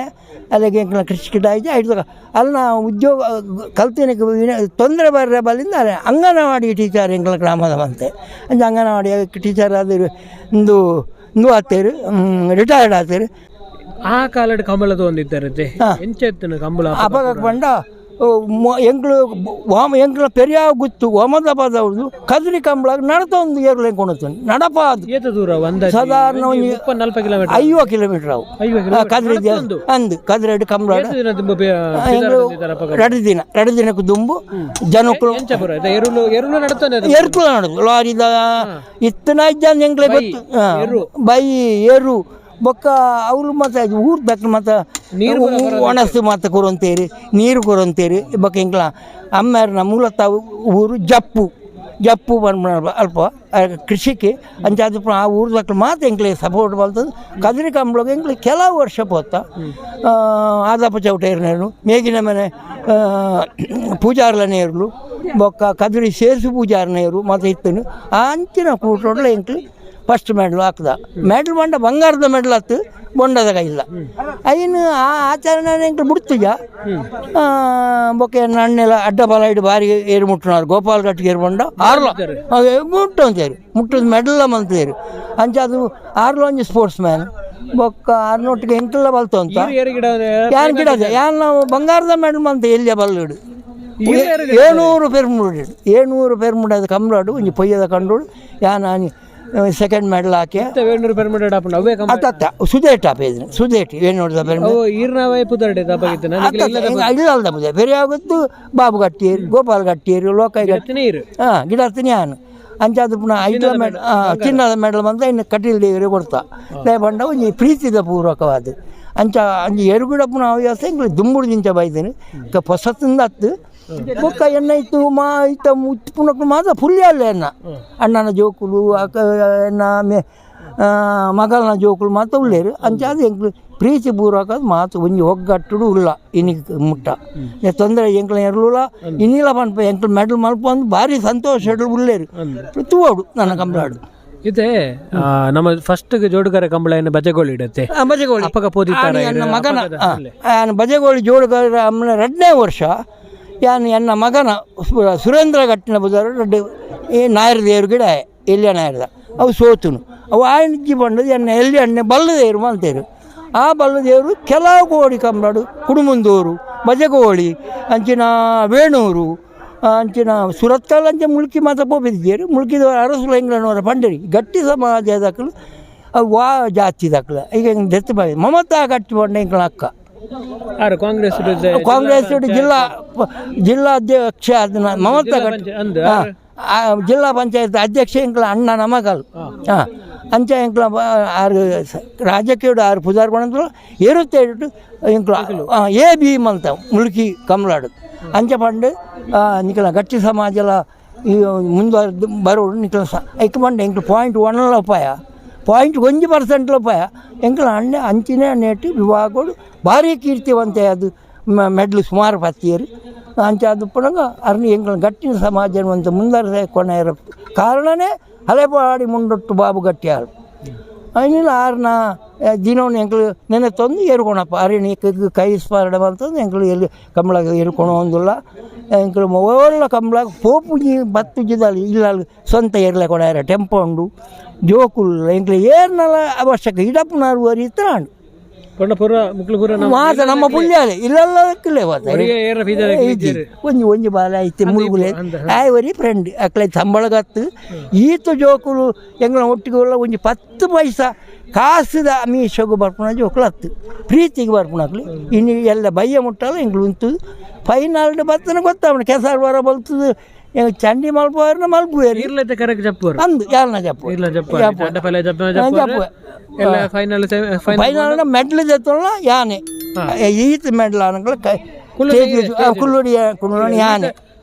ಅಲ್ಲಿಗೆ ಎಂಕ್ಲ ಕೃಷಿಕಿಟ ಆಯ್ತು ಆಯ್ತು ಅಲ್ಲಿ ನಾ ಉದ್ಯೋಗ ಕಲ್ತಿನಕ್ಕೆ ತೊಂದರೆ ಬರ್ರೆ ಬಲ್ಲಿಂದ ಅಲ್ಲೇ ಅಂಗನವಾಡಿ ಟೀಚರ್ ಎಂಕ್ಲ ಗ್ರಾಮದ ಬಂತೆ ಅಂಚೆ ಅಂಗನವಾಡಿ ಟೀಚರ್ ಅದು ಒಂದು ಇಂದು ಆತೇರು ರಿಟೈರ್ಡ್ ಆತೇರು ಆ ಕಾಲದ ಕಂಬಳದ ಒಂದಿದ್ದಾರತ್ತೆ ಎಂಚೆತ್ತನ ಕಂಬಳ ಅಪಗ ಬಂಡ ಎಂಕ್ಲು ಎಂಕ್ಲ ಪೆರಿಯಾವ ಗುತ್ತು ಒಮದಾಬಾದವ್ರದ್ದು ಕದ್ರಿ ಕಂಬಳಾಗ ನಡತ ಒಂದು ಏರ್ಲೆ ಕೊಡುತ್ತಾನೆ ನಡಪ ಅದು ಏತ ದೂರ ಸಾಧಾರಣ 40 ಕಿಲೋಮೀಟರ್ 5 ಕಿಲೋಮೀಟರ್ ಅವು ಕದ್ರಿ ಅಂದು ಕದ್ರೆಡ್ ಕಂಬಳ 2 ದಿನಕ್ಕೆ ದುಂಬು ಜನಕ್ಕಳು ಎರುಳು ನಡತಾನೆ ಎರ್ಕುಲ ನಡುದು ಲಾರಿದ ಇತ್ತನ ಜನ ಎಂಗ್ಲೆ ಗೊತ್ತು ಬೈ ಏರು ಬೊಕ್ಕ ಅವ್ರು ಮತ್ತೆ ಊರು ದಕ್ಕ ಮತ್ತು ಒಣಸು ಮತ್ತು ಕೊರಂತೇರಿ ನೀರು ಕೊರಂತೇರಿ ಬೊಕ್ಕ ಇಂಕ್ಲ ಅಮ್ಮಾರನ ಮೂಲತಃ ಊರು ಜಪ್ಪು ಬಂದು ಅಲ್ಪ ಕೃಷಿಗೆ ಅಂಚಾದ ಆ ಊರು ದಕ್ಕ ಮಾತು ಎಂಕ್ಲೆ ಸಪೋರ್ಟ್ ಬಲ್ತದೆ ಕದ್ರಿ ಕಂಬಳಗೆ ಎಂಕ್ಲೆ ಕೆಲವು ವರ್ಷ ಪೋತ ಆದಪ್ಪ ಚೌಟೇರ್ನೇರು ಮೇಗಿನ ಮನೆ ಪೂಜಾರ್ಲನೇರ್ಲು ಬೊಕ್ಕ ಕದ್ರಿ ಸೇರ್ಸು ಪೂಜಾರ್ನೇರು ಮತ್ತು ಇತ್ತನು ಆ ಅಂಚಿನ ಕೂಟೋಡ್ಲ ಎಂಕ್ಲೆ ಫಸ್ಟ್ ಮೆಡ್ಲ್ ಹಾಕ್ದ ಮೆಡ್ಲ್ ಬಂಡ ಬಂಗಾರದ ಮೆಡ್ಲ್ ಹತ್ತು ಬೊಂಡದಾಗ ಇಲ್ಲ ಐನು ಆ ಆಚರಣೆ ಎಂಕ್ಲು ಬಿಡ್ತುಜ ಬೊಕ್ಕೆ ನಣ್ಣೆಲ್ಲ ಅಡ್ಡ ಬಲ ಇಟ್ಟು ಬಾರಿ ಏರು ಮುಟ್ಟುನಾರು ಗೋಪಾಲ್ ಗಟ್ಟಿಗೆ ಏರು ಬಂಡ ಆರ್ಲ ಮುಟ್ಟು ಅಂತೇರಿ ಮುಟ್ಟದ ಮೆಡಲ್ಲ ಮಂತೇರಿ ಅಂಚ ಅದು ಆರ್ಲ ಒಂಜಿ ಸ್ಪೋರ್ಟ್ಸ್ ಮ್ಯಾನ್ ಬೊಕ್ಕ ಆರ್ನೊಟ್ಟಿಗೆ ಎಂಕ್ಲೆಲ್ಲ ಬಲ್ತು ಅಂತ ಯಾನ್ ಗಿಡ ನಾವು ಬಂಗಾರದ ಮೆಡಲ್ ಮಂತ ಎಲ್ಲಿಯ ಬಲ್ಲಿಡು 700 ಪೆರ್ಮುಡದ ಕಂಬ್ಲಾಡು ಒಂಜಿ ಪೊಯ್ಯದ ಕಂಡೋಡು ಯಾನ್ ಸೆಕೆಂಡ್ ಮೆಡಲ್ ಹಾಕಿ ಅತ್ತ ಸುದೇಟ್ ಆಪೇದ್ರಿ ಸುದೇಟ್ ಏನು ನೋಡಿದ ಇಲ್ಲದ ಬುದ ಬೇರೆ ಆಗುತ್ತು ಬಾಬು ಗಟ್ಟಿಯರು ಗೋಪಾಲ್ ಗಟ್ಟಿಯರು ಲೋಕಾಯಿ ಗಟ್ಟಿ ಗಿಡರ್ತೀನಿ ನಾನು ಅಂಚಾದ ಪುನಃ 5 ಮೆಡಲ್ ಚಿನ್ನದ ಮೆಡಲ್ ಬಂದ ಇನ್ನು ಕಟೀಲ್ ದೇವರಿಗೆ ಕೊಡ್ತಾ ಬಂಡ ಒಂಜಿ ಪ್ರೀತಿದ ಪೂರ್ವಕವಾದ ಅಂಚ ಅಂಜಿ ಎರುಗುಡ ಪುನಃ ಹವ್ಯಾಸ ಇಂಗ್ಲಿ ದುಂಬುಡು ದಿಂಚ ಬೈದೇನೆ ಹೊಸತಿಂದ ಹತ್ತು ಬೊಕ್ಕ ಎಣ್ಣೆ ಇತ್ತು ಇತ್ತ ಪುನಃ ಮಾತ್ರ ಫುಲ್ಲಿ ಅಲ್ಲ ಅಣ್ಣನ ಜೋಕುಲು ಎನ್ನ ಮಗಲನ ಜೋಕುಲು ಮಾತ್ರ ಉಳ್ಳೇರು ಅಂಚಾದ ಎಂಕ್ಲು ಪ್ರೀತಿ ಪೂರ್ವಕ ಮಾತು ಒಂಜಿ ಒಗ್ಗಟ್ಟುಡು ಉಲ್ಲ ಇನಿಗೆ ಮುಟ್ಟ ತೊಂದರೆ ಎಂಕ್ಲ ಎರಲುಲ ಇನ್ನಿಲ್ಲ ಪನ್ಪ ಎಂಕ್ಲು ಮೆಡಲ್ ಮಲ್ಪ ಒಂದು ಭಾರಿ ಸಂತೋಷ ಉಳ್ಳೇರು ತೂವಡು ನನ್ನ ಕಂಬಳಾಡು ಇದೆ ನಮ್ಮ ಫಸ್ಟ್ ಜೋಡುಗಾರ ಕಂಬಳ ಏನು ಬಜೆಗೋಳಿ ಇಡತ್ತೆ ಬಜೆಗೋಳಿ ಅಪ್ಪಗ ಪೋದಿತ್ತಾರೆ ನನ್ನ ಮಗನ ಬಜೆಗೋಳಿ ಜೋಡುಗಾರ ಅಮ್ಮನ 2ನೇ ವರ್ಷ ಯಾನು ಎನ್ನ ಮಗನ ಸುರೇಂದ್ರ ಗಟ್ಟಿನ ಬುಧಾರ ನಾಯರ ದೇವ್ರ ಗಿಡ ಎಲ್ಲಿಯ ನಾಯರದ ಅವು ಸೋತುನು ಅವು ಆಯ್ನಿಜ್ಜಿ ಬಂಡದು ಎನ್ನ ಎಲ್ಲಿ ಎಣ್ಣೆ ಬಲ್ಲದೇರು ಅಂತೇರು ಆ ಬಲ್ಲದೇವರು ಕೆಲವು ಕೋಡಿ ಕಂಬಾಡು ಕುಡುಮುಂದೂರು ಬಜೆಗೋಳಿ ಅಂಚಿನ ವೇಣೂರು ಅಂಚಿನ ಸುರತ್ಕಲ್ ಅಂಚೆ ಮುಲ್ಕಿ ಮಾತ್ರ ಪೋಪಿದ್ದೇರು ಮುಲ್ಕಿದ ಅರಸುಲ ಎಂಗ್ಲನವರ ಪಂಡರಿ ಗಟ್ಟಿ ಸಮಾಜ ದಾಖಲು ವಾ ಜಾತಿ ದಾಖಲು ಈಗ ಡೆತ್ ಬಾಯಿ ಮಮತಾ ಗಟ್ಟಿ ಬಂಡ ಎಂಗ್ಲ ಅಕ್ಕ ಕಾಂಗ್ರೆಸ್ ಜಿಲ್ಲಾಧ್ಯಕ್ಷ ಅದನ್ನ ಮಮತಾ ಜಿಲ್ಲಾ ಪಂಚಾಯತ್ ಅಧ್ಯಕ್ಷ ಎಂಕ್ಲ ಅಣ್ಣನ ಮಗಲು ಅಂಚ ಎಂಕ್ಲ ಆರು ರಾಜಕೀಯ ಆರು ಪುಜಾರ್ ಬಂದ್ರು ಏರುತ್ತೇಡು ಎಂಕ್ಲ AB ಮಂತ ಮುಲ್ಕಿ ಕಮಲಾಡು ಅಂಚ ಪಂಡು ನಿಖಲ ಗಟ್ಟಿ ಸಮಾಜಲ ಈ ಮುಂದುವರೆದು ಬರೋಡು ನಿಖಲ ಐಕ್ ಬಂಡು ಎಂಕ್ಲು 0.1 ರೂಪಾಯ 0.1% ರೂಪಾಯ ಎಂಕ್ಲ ಅಣ್ಣೆ ಅಂಚಿನ ನೆಟ್ಟು ವಿವಾಹಗಳು ಭಾರಿ ಕೀರ್ತಿವಂತೆ ಅದು ಮೆಡ್ಲು ಸುಮಾರು ಪತ್ತಿಯರು ಅಂಚ ಅದು ಪುನಗ ಅರ್ನಿ ಎಂಕ್ಲ ಗಟ್ಟಿನ ಸಮಾಜ ಅಂತ ಮುಂದರ ಕೊನೆಯ ಕಾರಣನೇ ಹಳೆಪಾಡಿ ಮುಂದೊಟ್ಟು ಬಾಬು ಗಟ್ಟಿಯಾರು ಅನಿಲ್ಲ ಆರ್ನ ದಿನವನ್ನು ಎಂಕ್ಲು ನೆನೆ ತಂದು ಏರ್ಕೊಣಪ್ಪ ಅರಿಣಿ ಕೈ ಸ್ಪಾರಡ ಅಂತಂದು ಎಂಕ್ಲು ಎಲ್ಲಿ ಕಂಬಳಾಗ ಏರ್ಕೊಳೋ ಒಂದಿಲ್ಲ ಎಂಕ್ಲು ಒಳ್ಳೆ ಕಂಬಳಾಗ ಪೋಪುಜಿ ಬತ್ತುಜಿದಲ್ಲಿ ಇಲ್ಲ ಸ್ವಂತ ಏರ್ಲೆ ಕೊಡಾರ ಟೆಂಪೋ ಉಂಡು ಜೋಕುಲ್ ಎಂಕ್ಲು ಏರ್ನಲ್ಲ ಅವಶ್ಯಕ ಇಡಪ್ಪನಾರು ವರಿ ಇತ್ತಾಂಡು ಮಾತ ನಮ್ಮ ಪುಣ್ಯಾಲೆ ಇಲ್ಲೆಲ್ಲಕ್ಕಿಲ್ಲೇ ಒಂಜಿ ಬಾಲ ಐತೆ ಮುಳುಗುಲೆ ಆಯವರಿ ಫ್ರೆಂಡ್ ಅಕ್ಲೆ ಸಂಬಳಗತ್ತು ಈತ ಜೋಕುಲು ಎಂಗ್ಲ ಒಟ್ಟಿಗೆ ಒಂಜಿ 10 ಪೈಸಾ ಕಾಸುದ ಮೀಶೋಗು ಬರ್ಪುಣ ಜೋಕುಲು ಹತ್ತು ಪ್ರೀತಿಗೆ ಬರ್ಪುಣಕ್ಲಿ ಇನ್ನು ಎಲ್ಲ ಬಯ್ಯ ಮುಟ್ಟಲ್ಲ ಎಂಗ್ಲು ಉಂಟು ಫೈನಲ್ ಬರ್ತನ ಗೊತ್ತಾವಣ ಕೆಸಾರು ಬರ ಬಲ್ತದು ಚಂಡಿ ಮಲ್ಪುವರ್ನ ಮಲ್ಪುವೇರಿ ಅಂದು ಯಾರನ್ನ ಫೈನಲ್ ಮೆಡ್ಲ್ ಜತ್ತಲ್ಲ ಯಾನೆ ಈತ ಮೆಡ್ಲ್ ಅನ್ನಗಳು ಕುಲ್ಲುಡಿ ಯಾನೆ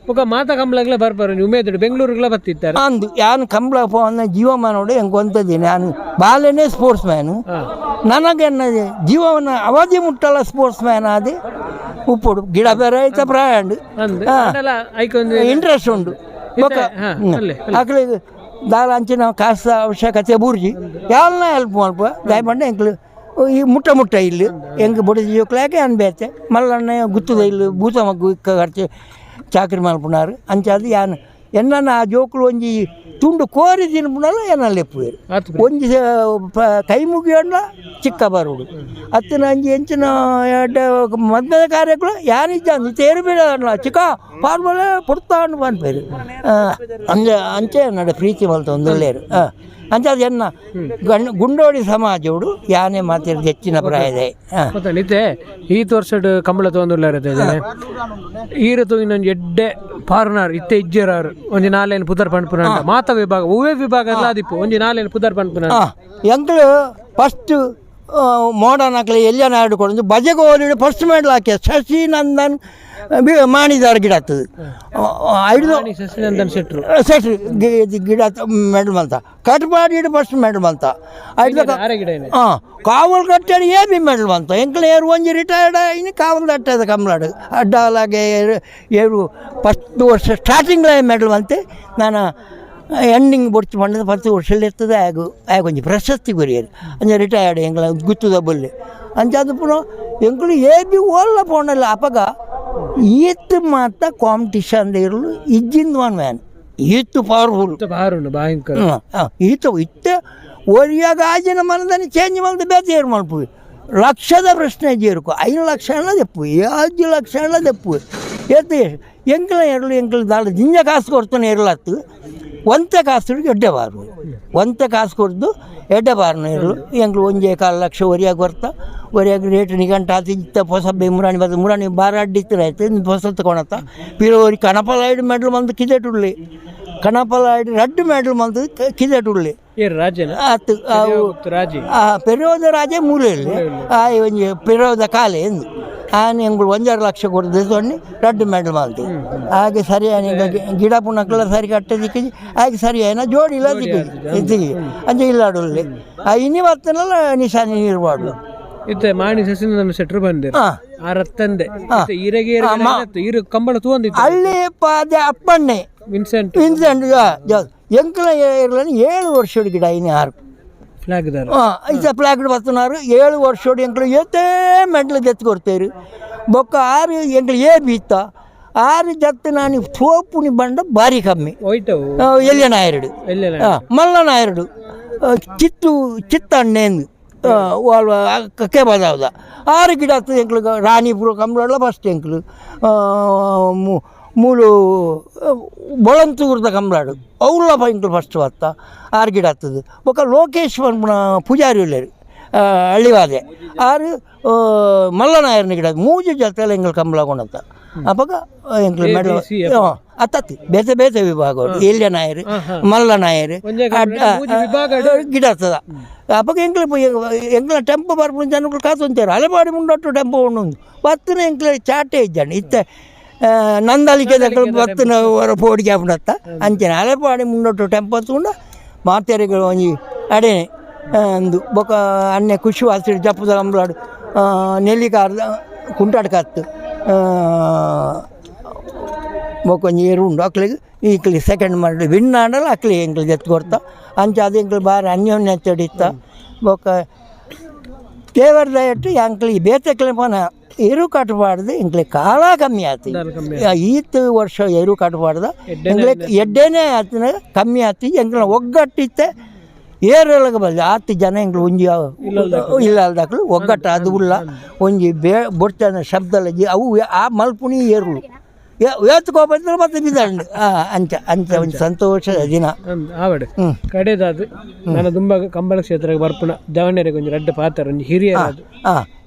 ಮಾತಾ ಕಂಬಳಗ್ಲ ಬರ್ಬಾರ ಉಮೇದ್ ಬೆಂಗಳೂರಿಗೆಲ್ಲ ಬರ್ತಿದ್ದಾರೆ ಅಂದು ಯಾನು ಕಂಬಳ ಪೋನ ಜೀವಮಾನೋಡು ಹೆಂಗೆ ಗೊಂತದ್ದೀನಿ ನಾನು ಬಾಲ್ಯನೇ ಸ್ಪೋರ್ಟ್ಸ್ ಮ್ಯಾನು ನನಗೆನ್ನದೆ ಜೀವನ ಅವಧಿ ಮುಟ್ಟಲ್ಲ ಸ್ಪೋರ್ಟ್ಸ್ ಮ್ಯಾನ್ ಆದಿ ಉಪ್ಪುಡು ಗಿಡ ಬೇರೆ ಆಯ್ತಾ ಪ್ರಾಯಂಡು ಇಂಟ್ರೆಸ್ಟ್ ಉಂಡು ಅಕ್ಲಿಗೆ ದಾರ ಅಂಚಿನ ಕಾಸ ಅವಶ್ಯಕತೆ ಬೂರ್ಜಿ ಯಾವನ್ನ ಹೆಲ್ಪ್ ಮಲ್ಪ ದಯಪಂಡ ಎಂಕ್ಲು ಈ ಮುಟ್ಟ ಇಲ್ಲಿ ಹೆಂಗೆ ಬುಡಿದ ಜೋಕ್ಲಾಕೆ ಅನ್ಬೇತೆ ಮಲ್ಲಣ್ಣ ಗುತ್ತದ ಇಲ್ಲಿ ಭೂತ ಮಗ್ಗು ಖರ್ಚು ಚಾಕ್ರಿ ಮಲ್ಪುನಾರು ಅಂಚಾದ ಯಾನು ಎನ್ನ ಆ ಜೋಕುಲು ಒಂಜಿ ತುಂಡು ಕೋರಿ ತಿನ್ಪುನಲ್ಲ ಎನ್ನಲ್ಲಿ ಎಪ್ಪುವೆರು ಒಂಜಿ ಕೈ ಮುಗಿಯೋಣ ಚಿಕ್ಕ ಬರುಡು ಅತ್ತಿನ ಅಂಜಿ ಎಂಚಿನ ಮದ್ಮೆದ ಕಾರ್ಯಗಳು ಯಾನಿಜ್ಜ ಅಂದು ತೇರು ಬೀಳ ಚಿಕ್ಕ ಪಾರ್ಮಲೆ ಪುಡ್ತಾಂಡು ಬಂದ್ಪೇರು ಅಂಚೆ ನಡ ಪ್ರೀತಿ ಮಲ್ತ ಒಂದು ಒಳ್ಳೆಯರು ಅಂಚದು ಎನ್ನ ಗುಂಡೋಡಿ ಸಮಾಜೋಡು ಯಾನೇ ಮಾತಿರೋದು ಹೆಚ್ಚಿನ ಪ್ರಾಯದೆ ನಿತ್ತೆ ಈ ವರ್ಷ ಕಂಬಳ ತೊಂದುಲ್ಲಾರದೆ ಈರತು ಇನ್ನೊಂದು ಎಡ್ಡೆ ಪಾರ್ನಾರ್ ಇತ್ತೆ ಇಜ್ಜರಾರು ಒಂಜಿ ನಾಲೇನು ಪುದರ್ ಪಂಪುನ ಮಾತ ವಿಭಾಗ ಹೂವೇ ವಿಭಾಗ ಎಲ್ಲ ಆದಿಪ್ಪು ಒಂಜಿ ನಾಲೇನು ಪುದರ್ ಪಂಪುನ ಎಂಕ್ಲು ಫಸ್ಟ್ ಮಾಡರ್ನ್ ಹಾಕಲಿ ಎಲ್ಲ ಆಡಿಕೊಂಡು ಬಜೆಗೆ ಹೋಗಿ ಫಸ್ಟ್ ಮಾಡಲ್ ಹಾಕಿ ಶಶಿನಂದನ್ ಮಾಣಿದಾರ ಗಿಡ ಆಗ್ತದೆ ಶಶಿನಂದನ್ ಶೆಟ್ರು ಸೆಟ್ರು ಗಿಡ ಮೆಡಲ್ ಬಂತ ಕಟ್ ಮಾಡಿ ಫಸ್ಟ್ ಮೆಡಲ್ ಬಂತ ಹಾಂ ಕಾವಲ್ ಕಟ್ಟಾಡಿ ಏ ಬಿ ಮೆಡಲ್ ಬಂತ ಎಂಕ್ಲ ಏರು ಒಂಜಿ ರಿಟೈರ್ಡ್ ಇನ್ನು ಕಾವಲ್ ತಟ್ಟದ ಕಂಬ್ಲಾಡು ಅಡ್ಡಲಾಗೆ ಏರು ಫಸ್ಟ್ ವರ್ಷ ಸ್ಟಾರ್ಟಿಂಗ್ಲ ಮೆಡಲ್ ಬಂತೆ ನಾನು ಎಂಡಿಂಗ್ ಬೊಡ್ಚು ಮಾಡಿದ 10 ವರ್ಷದಲ್ಲಿ ಇರ್ತದೆ ಒಂಜಿ ಪ್ರಶಸ್ತಿ ಗುರಿಯರು ಅಂಜ ರಿಟೈರ್ಡ್ ಎಂಗ್ಲ ಗುತ್ತುದ ಬಲ್ಲೆ ಅಂಚಾದ ಪುನಃ ಎಂಕ್ಲು ಏ ಬಿ ಓಲ್ಲ ಪೋಣಲ್ಲ ಅಪಗ ಈತ್ ಮಾತ ಕಾಂಪಿಟಿಷನ್ ಇರಲು ಇಜ್ಜಿಂದ ಒನ್ ಮ್ಯಾನ್ ಈತ್ ಪವರ್ಫುಲ್ ಈತ ಇತ್ತೆ ಒರಿಯಾಗ ಆಜಿನ ಮನದಲ್ಲಿ ಚೇಂಜ್ ಮಾಡಿದ ಬೇತೆ ಏರು ಮಾಡ್ಪು ಲಕ್ಷದ ಪ್ರಶ್ನೆ ಜೇರುಕು 5 ಲಕ್ಷ ತೆಪ್ಪು 5 ಲಕ್ಷ ತೆಪ್ಪು ಎತ್ತು ಎಂಕ್ಲ ಎರಲು ಎಂಕ್ಲ ದಾಳ ಜಿಂಜ ಕಾಸು ಕೊಡ್ತಾನೆ ಇರಲತ್ತು ಒಂತೆ ಕಾಸು ಎಡ್ಡೆಬಾರು ಒಂತೆ ಕಾಸು ಕೊಡ್ದು ಎಡ್ಡೆಬಾರನ ಇರಲು ಎಂಕ್ಲು 1.25 ಲಕ್ಷ ಒರಿಯಾಗ ಬರ್ತಾ ಒರಿಯಾಗ ರೇಟ್ ನಿಗಂಟ ಆತಿತ್ತ ಹೊಸ ಮುರಾಣಿ ಬರ್ತದೆ ಮುರಾಣಿ ಬಾರ ಅಡ್ಡಿತ್ತರ ಆಯ್ತು ಹೊಸ ತಗೊಳತ್ತ ಪಿರೋರಿ ಕಣಪಲಾಯ್ಡು ಮೆಡಲ್ ಬಂದು ಕಿದೆಟುಳ್ಳಿ ಕಣಪಲಾಯ್ಡು ರಡ್ಡು ಮೆಡಲ್ ಬಂದು ಕಿದೆಟುಳ್ಳಿ ಆತು ಪೆರೋದ ರಾಜ ಮೂಲೆಯಲ್ಲಿ ಒಂಜಿ ಪೆರೋದ ಕಾಲೆ ಎಂದು ಆನೆ ಎಂಗಳು 1.5 ಲಕ್ಷ ಕೊಡ್ದು ಸೊನ್ನೆ ರಡ್ಡು ಮೆಡಲ್ ಮಾಡ್ತು ಹಾಗೆ ಸರಿಯಾಗಿ ಗಿಡ ಪುನಕ್ಕೆಲ್ಲ ಸರಿ ಕಟ್ಟ ದಿಕ್ಕಿಜಿ ಹಾಗೆ ಸರಿಯಾನ ಜೋಡಿ ಇಲ್ಲ ದಿಕ್ಕಿಜಿ ಅಂಜೆ ಇಲ್ಲಾಡುಲ್ಲಿ ಇನ್ನಿ ಬರ್ತನಲ್ಲ ನಿಶಾನಿ ಇರಬಾರ್ದು ಇತ್ತೆ ಮಾಣಿ ಶಶಿನಂದನ್ ಶೆಟ್ರು ಬಂದಿರು ಆ ರತ್ತಂದೆ ಈರು ಕಂಬಳ ತಗೊಂಡಿತ್ತು ಅಲ್ಲಿ ಅಪ್ಪಣ್ಣೆ ವಿನ್ಸೆಂಟ್ ಎಂಕಲ ಇರಲಿ 7 ವರ್ಷದ ಗಿಡ ಇನ್ನು 6 ಫ್ಲಾಗ್ ಬರ್ತನಾರು 7 ವರ್ಷೋಡು ಎಂಕ್ಲು ಏತೇ ಮೆಡ್ಲು ಜತ್ತು ಕೊಡ್ತೇರು ಬೊಕ್ಕ 6 ಎಂಕ್ಲು ಏ ಬೀತ್ತ 6 ಜತ್ತು ನಾನು ಸೋಪುನಿ ಬಂಡ ಭಾರಿ ಕಮ್ಮಿ ಎಲ್ಯನಾಯರಡು ಮಲ್ಲನಾಯರಡು ಚಿತ್ತಣ್ಣೆಂದು ಕೆ ಬದಾವ್ದ 6 ಗಿಡ ಆಗ್ತದೆ ಎಂಕ್ಲು ರಾಣಿಪುರ ಕಂಬಳ ಫಸ್ಟ್ ಎಂಕ್ಲು ಮೂಲು ಬೊಳಂತೂರ್ದ ಕಂಬಳಾಡು ಅವಳ ಎಂಕ್ಲು ಫಸ್ಟ್ ಬತ್ತ 6 ಗಿಡ ಆಗ್ತದೆ ಬೊಕ್ಕ ಲೋಕೇಶ್ವರ ಪೂಜಾರಿ ಉಳ್ಳೇರು ಹಳ್ಳಿವಾದೆ 6 ಮಲ್ಲನಾಯರನ ಗಿಡ 3 ಜೊತೆಲ್ಲ ಎಂಗ್ಳು ಕಂಬಳ ಕೊಂಡತ್ತ ಅವಾಗ ಎಂಕ್ಲು ಮೆಡಲ್ ಅತ್ತತ್ತಿ ಬೇತೆ ಬೇತೆ ವಿಭಾಗ ಎಲ್ಯ ನಾಯರು ಮಲ್ಲ ನಾಯರು ಗಿಡ ಆಗ್ತದ ಅವಾಗ ಎಂಕ್ಲ ಟೆಂಪೋ ಬರ್ಬೋದು ಜನಗಳು ಕಾತೊಂತಾರೆ ಅಲೆಪಾಡಿ ಮುಂಡೊಟ್ಟು ಟೆಂಪೋ ಉಂಡು ಬತ್ತನ ಎಂಕ್ಲ ಚಾಟೆ ಇದ್ದಾನೆ ಇತ್ತೆ ನಂದಲಿಕೆ ಬತ್ತನ ಹೊರ ಪೋಡಿಗೆ ಹಾಕೊಂಡತ್ತ ಅಂಚೆನೆ ಅಲೆಪಾಡಿ ಮುಂಡೊಟ್ಟು ಟೆಂಪೋ ಹತ್ಕೊಂಡು ಮಾತೆರೆಗಳು ಒಂಜಿ ಅಡೇನೆ ಅಂದು ಬೊಕ್ಕ ಅನ್ನೆ ಖುಷಿ ಹಸಿರು ಜಪ್ಪದ ಕಂಬಳಾಡು ನೆಲ್ಲಿಕಾರ್ದ ಕುಂಟಾಡ್ಕತ್ತು ಬೊಕ್ಕೊಂಜಿ ಏರು ಉಂಡು ಅಕ್ಲಿಗೆ ಈಕ್ಲಿ ಸೆಕೆಂಡ್ ಮಾಡಿ ವಿನ್ ಆಡಲ್ಲ ಅಕ್ಲಿ ಎಂಕ್ಲು ಜತ್ತು ಕೊಡ್ತಾ ಅಂಚ ಅದು ಎಂಕ್ಲು ಬಾರಿ ಅನ್ಯೋನ್ಯ ತಡಿತ್ತ ಬೊಕ್ಕ ದೇವರದ ಇಟ್ಟು ಎಂಕ್ಲಿ ಬೇತೆಕ್ಲೆ ಪೋನ ಎರು ಕಟ್ಟಬಾರ್ದು ಎಂಕ್ಲೆ ಕಾಲ ಕಮ್ಮಿ ಆಯ್ತು ಈತ್ ವರ್ಷ ಎರು ಕಟ್ಟಬಾರ್ದ ಎಂಕ್ಲೆ ಎಡ್ಡೇನೆ ಆತನ ಕಮ್ಮಿ ಆಯ್ತು ಎಂಕ್ಲ ಒಗ್ಗಟ್ಟಿತ್ತೆ ಏರೊಳಗ ಬಂದು 10 ಜನ ಎಂಗ್ಳು ಒಂಜಿ ಇಲ್ಲದಾಕ್ಲು ಒಗ್ಗಟ್ಟು ಅದು ಉಲ್ಲ ಒಂಜಿ ಬೊಡ್ತನ ಶಬ್ದಲಜಿ ಅವು ಆ ಮಲ್ಪುಣಿ ಏರುಳು ಏತ್ಕೋಬಂದ್ರೆ ಮತ್ತೆ ಬಿದ್ದಂಡು ಅಂಚ ಅಂಚ ಒಂದು ಸಂತೋಷದ ದಿನ ಆವಡೆ ಕಡೆದಾದು ನಾನು ತುಂಬ ಕಂಬಳ ಕ್ಷೇತ್ರಕ್ಕೆ ಬರ್ಪುಣ ಜವಣ್ಣರಿಗೆ ಒಂದು ರಡ್ಡ ಪಾತ್ರ ಒಂದು ಹಿರಿಯ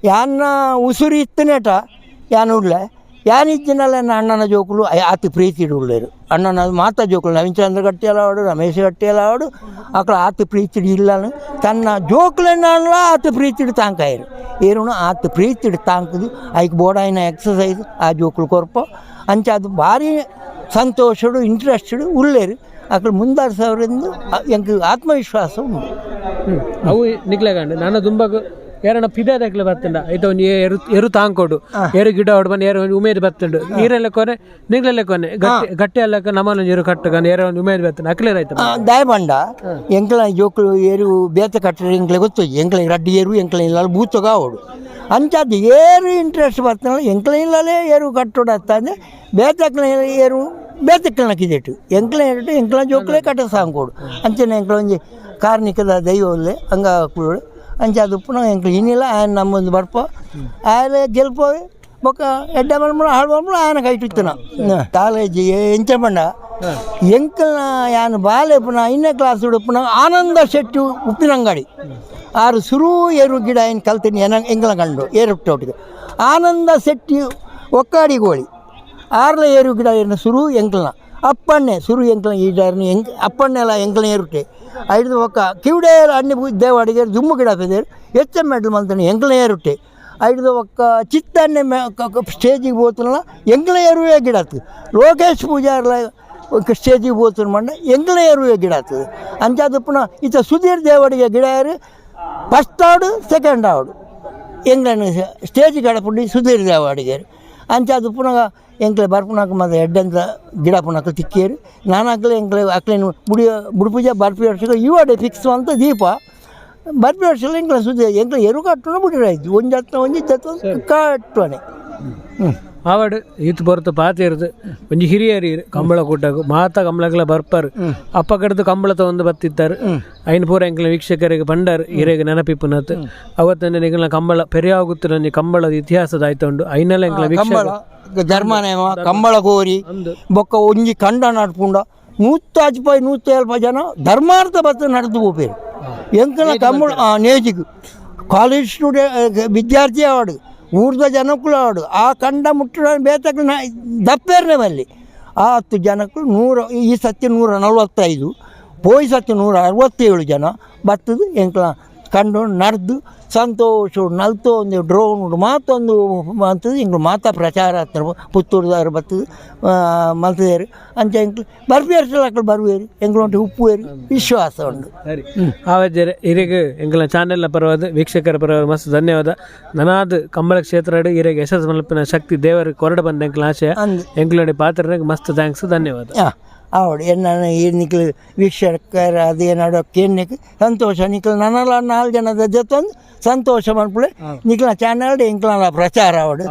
ಯಾನ ಉಸುರಿ ಇತ್ತನೇಟ ಯಾನು ಉಳ್ಳೆ ಯಾನಿಜ್ಜಿನಲ್ಲ ಅಣ್ಣನ ಜೋಕುಲು ಆತಿ ಪ್ರೀತಿ ಉಳ್ಳೇರು ಅಣ್ಣನ ಮಾತಾ ಜೋಕುಲು ನವೀನ್ ಚಂದ್ರ ಗಟ್ಟಿ ಎಲ್ಲ ಆಡು ರಮೇಶ್ ಗಟ್ಟಿ ಎಲ್ಲ ಆಡು ಅಕ್ಕಳ ಆತಿ ಪ್ರೀತಿ ಇಲ್ಲ ತನ್ನ ಜೋಕುಲನ್ನ ಆತ ಪ್ರೀತಿ ತಾಂಕಾಯಿರು ಏರುಣ ಆತ ಪ್ರೀತಿ ತಾಂಕದು ಐಕ್ ಬೋಡಾಯಿನ ಎಕ್ಸಸೈಸ್ ಆ ಜೋಕುಲು ಕೊರ್ಪ ಅಂಚ ಅದು ಭಾರಿ ಸಂತೋಷಡು ಇಂಟ್ರೆಸ್ಟೆಡ್ ಉಳ್ಳೇರು ಅక్కడ ಮುಂದಾರು ಸಾವಿರದಿಂದ ಎಂಕ್ ಆತ್ಮವಿಶ್ವಾಸ ಉಂಟು ಅವು ನಿಗ್ಲಗಂಡು ನಾನು ತುಂಬ ಏರಣ್ಣ ಪಿದಾದಕ್ಲೆ ಬರ್ತಂಡ ಆಯ್ತು ಒಂದು ಎರು ತಾಂಕೊಡು ಎರು ಗಿಡ ಹೊಡ್ ಬಂದು ಏರು ಉಮೇದು ಬರ್ತಂಡು ನೀರೆಲ್ಲ ಕೊನೆ ನಿಗ್ಲೆಲ್ಲ ಕೊನೆ ಗಟ್ಟಿ ಎಲ್ಲಕ್ಕ ನಮ್ಮನ್ನ ನೀರು ಕಟ್ಟಗಂಡು ಏರೋ ಒಂದು ಉಮೇದು ಬರ್ತಂಡು ಅಕ್ಲೇರ್ ಆಯ್ತು ದಯಬಂಡ ಎಂಕ್ಲ ಜೋಕುಲು ಏರು ಬೇತೆ ಕಟ್ಟರೆ ಎಂಕ್ಲೆ ಗೊತ್ತು ಎಂಕ್ಲ ರಡ್ಡಿ ಏರು ಎಂಕ್ಲ ಇಲ್ಲ ಬೂತಗ ಅವಡು ಅಂಚದ್ದು ಏರು ಇಂಟ್ರೆಸ್ಟ್ ಬರ್ತಲ್ಲ ಎಂಕ್ಲ ಇಲ್ಲಲೇ ಏರು ಕಟ್ಟೋಡು ಹತ್ತಂದ್ರೆ ಬೇತಕ್ಲ ಏರು ಬೇತಕ್ಕಣಕ್ಕಿದೆಟ್ಟು ಎಂಕ್ಲ ಜೋಕ್ಲೆ ಕಟ್ಟ ಸಾಂಕೋಡು ಅಂಚನೆ ಎಂಕ್ಲ ಒಂಜಿ ಕಾರ್ಣಿಕದ ದೈವಲ್ಲೇ ಹಂಗ ಹಾಕೊಳ್ಳೋಡು ಅಂಚೆ ಅದು ಪುನಃ ಎಂಕ್ಲು ಇನ್ನಿಲ್ಲ ಆಯನ ನಮ್ಮೊಂದು ಬರ್ಪ ಆಯಲೆ ಗೆಲ್ಪೋವೆ ಬೊಕ್ಕ ಎಡ್ಡ ಮಲ್ಮಳ ಹಾಳು ಮಲ್ಮಳ ಆಯನ ಕೈಟಿತ್ತನ ಕಾಲೇಜಿ ಎಂಚ ಬಂಡ ಎಂಕಲ್ನ ಯಾನು ಬಾಲೆ ಪುನಃ 2ನೇ ಕ್ಲಾಸ್ ಪುನಃ ಆನಂದ ಶೆಟ್ಟಿ ಉಪ್ಪಿನಂಗಡಿ ಆರು ಸುರು ಏರು ಗಿಡ ಏನು ಕಲ್ತೀನಿ ಎಂಕಲ ಕಂಡು ಏರುಟ್ಟೊಟ್ಟಿಗೆ ಆನಂದ ಶೆಟ್ಟಿ ಒಕ್ಕಾಡಿ ಗೋಳಿ 6ನೇ ಏರು ಗಿಡ ಏನು ಸುರು ಎಂಕಲ್ನ ಅಪ್ಪಣ್ಣೆ ಸುರು ಎಂಕಲ್ನ ಈಡಾರ್ನಿ ಅಪ್ಪಣ್ಣೆಲ್ಲ ಎಂಕಲ್ನ ಏರುಟ್ಟೆ ಐದು ಒಕ್ಕ ಕಿವಿಡೆ ಅಣ್ಣಿ ದೇವಾಡಿಗೆ ದುಮ್ಮು ಗಿಡ ಪೆದೇರು ಮೆಡ್ಲು ಮಂತಾನೆ ಎಂಕಲ್ನ ಏರುಟ್ಟೆ ಐದು ಒಕ್ಕ ಚಿತ್ತಣ್ಣೆ ಸ್ಟೇಜಿಗೆ ಹೋತನಲ್ಲ ಎಂಕಲ್ನ ಏರುವೆ ಗಿಡ ಆತು ಲೋಕೇಶ್ ಪೂಜಾರ್ಲ ಸ್ಟೇಜಿಗೆ ಹೋತನ ಮಂಡ ಎಂಕಲ್ನ ಏರುವೆ ಗಿಡ ಆಗ್ತದೆ ಅಂಚಾದ ಪುನಃ ಈತ ಸುಧೀರ್ ದೇವಾಡಿಗೆ ಗಿಡ ಏರು first ಆವಡು second ಆವಡು ಎಂಗ್ಲನ್ನು stage ಗಡಪುಂಡಿ Sudhir Devadiga ಅಂಚಾದ ಪುನಃ ಎಂಕ್ಲೆ ಬರ್ಪುನಾಕ ಮತ್ತು ಎಡ್ಡಂತ ಗಿಡ ಪುನಕ ತಿಕ್ಕೇರು ನಾನು ಹಾಕ್ಲೆ ಎಂಕ್ಲೆ ಹಾಕ್ಲೇನು ಬುಡುಪೂಜೆ ಬರ್ಪಿ ವರ್ಷಕ್ಕೆ ಇವಡೆ ಫಿಕ್ಸ್ ಅಂತ ದೀಪ ಬರ್ಪಿ ವರ್ಷಲ್ಲ ಎಂಕ್ಲೆ ಸುದ್ದಿ ಎಂಕ್ಲೆ ಎರು ಕಟ್ಟುನ ಬಿಡಿರಾಯ್ತು ಒಂಜಿ ಹತ್ತು ಒಂಜಿ ಕಟ್ಟುವನೆ ಆವಡ್ ಈತ್ ಬರುತ್ತ ಪಾತಿರ್ದು ಒಂಜಿ ಹಿರಿಯರಿ ಕಂಬಳ ಕೂಟಕ್ಕೆ ಮಾತ ಕಂಬಳಕ್ಕೆಲ್ಲ ಬರ್ಪಾರು ಅಪ್ಪ ಕಡೆದು ಕಂಬಳ ತಗೊಂಡು ಬತ್ತಿತ್ತಾರೆ ಐನ್ ಪೂರ ಎಂಕ್ಲ ವೀಕ್ಷಕರಿಗೆ ಬಂಡಾರು ಹಿರಿಯಗೆ ನೆನಪಿಪ್ಪುನತ್ ಅವತ್ತಂದೆ ನಿಗಲ ಕಂಬಳ ಪೆರಿಯಾಗುತ್ತು ನನಗೆ ಕಂಬಳದ ಇತಿಹಾಸದ ಆಯ್ತುಂಡು ಐನೆಲ್ಲ ಎಂಕ್ಲ ಕಂಬಳ ಧರ್ಮನೇಮ ಕಂಬಳ ಕೋರಿ ಬೊಕ್ಕ ಒಂಜಿ ಕಂಡ ನಡ್ಪುಂಡ 150 ಜನ ಧರ್ಮಾರ್ಥ ಬತ್ತ ನಡೆದು ಹೋಗ್ಬೇರು ಎಂಕಲ ಕಂಬಳ ನೇಜಿಗೆ ಕಾಲೇಜ್ ಸ್ಟೂಡೆಂಟ್ ವಿದ್ಯಾರ್ಥಿ ಆವಾಡು ಊರ್ದ ಜನಕ್ಕೂ ಆಡು ಆ ಕಂಡ ಮುಟ್ಟ ಬೇತಕ್ಕೆ ದಪ್ಪೇರ್ನೆ ಬಲ್ಲಿ ಆ 10 ಜನಕ್ಕೂ 100 ಈ ಸತ್ಯ 145 ಪೋಯಿ ಸತ್ಯ 167 ಜನ ಬರ್ತದೆ ಎಂಕ್ಲ ಕಂಡು ನಡೆದು ಸಂತೋಷ ನಲ್ತು ಒಂದು ಡ್ರೋನ್ ಮಾತೊಂದು ಅಂತದ್ದು ಹಿಂಗೆ ಮಾತಾ ಪ್ರಚಾರ ಆಗ್ತಾರೆ ಪುತ್ತೂರ್ದವ್ರು ಬರ್ತದೆ ಮಲ್ತದೇರು ಅಂಚೆ ಎಂಕ್ಲು ಬರ್ಬೇರು ಅಕ್ಕಳು ಬರ್ಬೇರು ಎಂಕ್ಲೊಂಟು ಉಪ್ಪು ಏರಿ ವಿಶ್ವಾಸ ಉಂಟು ಸರಿ ಆವಜ್ಜರೆ ಇರಿಗೆ ಎಂಕ್ಲ ಚಾನೆಲ್ನ ಪರವಾದ ವೀಕ್ಷಕರ ಪರವಾದ ಮಸ್ತ್ ಧನ್ಯವಾದ ನನಾದ ಕಂಬಳ ಕ್ಷೇತ್ರ ಇರಿಗೆ ಯಶಸ್ ಮಲ್ಪಿನ ಶಕ್ತಿ ದೇವರಿಗೆ ಕೊರಡ ಬಂದ ಎಂಕ್ಲ ಆಶಯ ಎಂಕ್ಲೋಡಿ ಪಾತ್ರನಿಗೆ ಮಸ್ತ್ ಥ್ಯಾಂಕ್ಸ್ ಧನ್ಯವಾದ ಅವಡು ಎನ್ನ ನಿಕ್ಲು ವೀಕ್ಷಕರ ಅದೇನಾಡೋ ಕೇನ್ನಿಕ್ ಸಂತೋಷ ನಿಕ್ಲು ನನ್ನಲ್ಲ 4 ಜನದ ಜೊತೆ ಸಂತೋಷ ಮನ್ಪುಳೆ ನಿಕ್ಲ ಚಾನಲ್ ಎಂಕ್ಲ ಪ್ರಚಾರ ಅವಡು